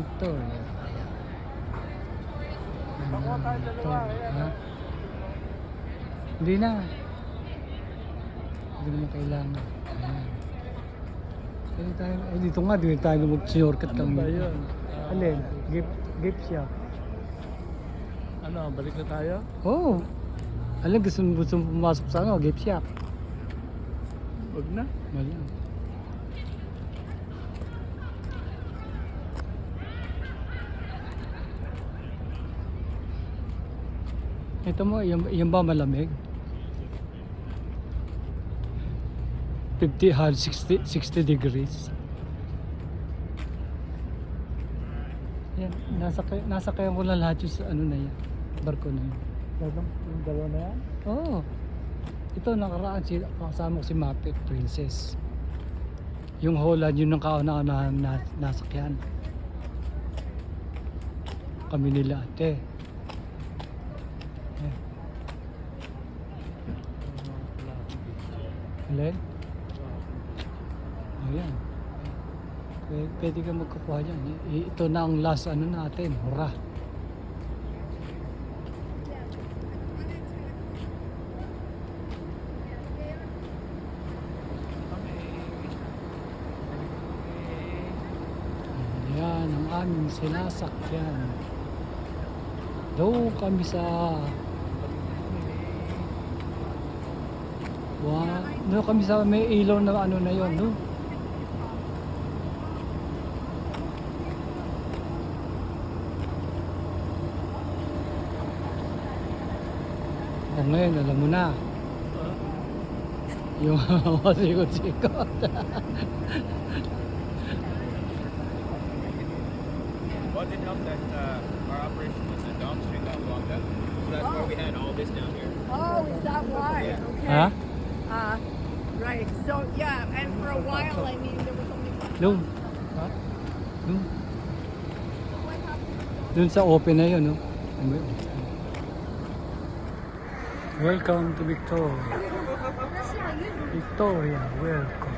Victoria. Pakuha tayo dalawa. Ha? Hindi na. Hindi naman kailangan. Ayan. Dito tayo, dito nga, dito tayo mag-shortcut Ano kami. ba yun? Alin? Gift shop. Ano, balik na tayo? Oo. Alin, gusto mo pumasok sa ano, gift shop. Huwag na. Mali. Ito mo, yung ba malamig? 60 degrees. Yan, nasa kaya ko lang lahat yung sa ano na yan. Barko na yan. Yung dalawa na yan? Oo. Ito nakaraan kasama ko si Muppet Princess. Yung Holland yun ng kauna-unahan nasakyan. Kami nila ate. Alin? Ayan. Pwede ka magkukuha dyan. Ito na ang last ano natin. Hurra. Ayan ang aming sinasakyan. Doon kami sa no kami sa may ilaw na ano na yon, no? O ngayon, alam mo na. Yung sikot-sikot. Well, it didn't help that our operation was a downstream that long that. So that's why we had all this down here. Oh, is that why? Yeah. Okay. Ha? Right. So yeah, and for a while, I mean, there was only one. Doon. Ha? Doon. Doon sa open na yun, no? Welcome to Victoria. Victoria, welcome.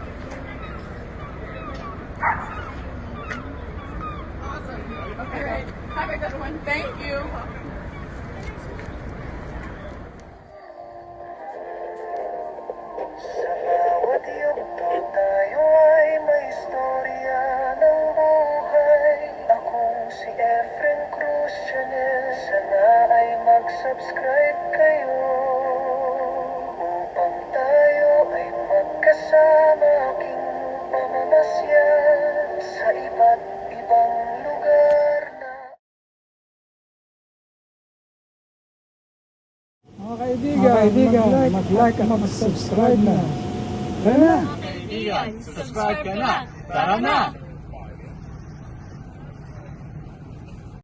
Okay. Have a good one. Thank you. Sa bawat yugto tayo ay may istorya ng buhay. Ako si Efren Cruz Chanel. Sana ay mag-subscribe kayo upang tayo ay magkasama aking pamamasyan sa iba't ibang lugar na Mga kaibigan, mag-like at mag-subscribe na. Tara na! Kaibigan, subscribe ka na! Tara na!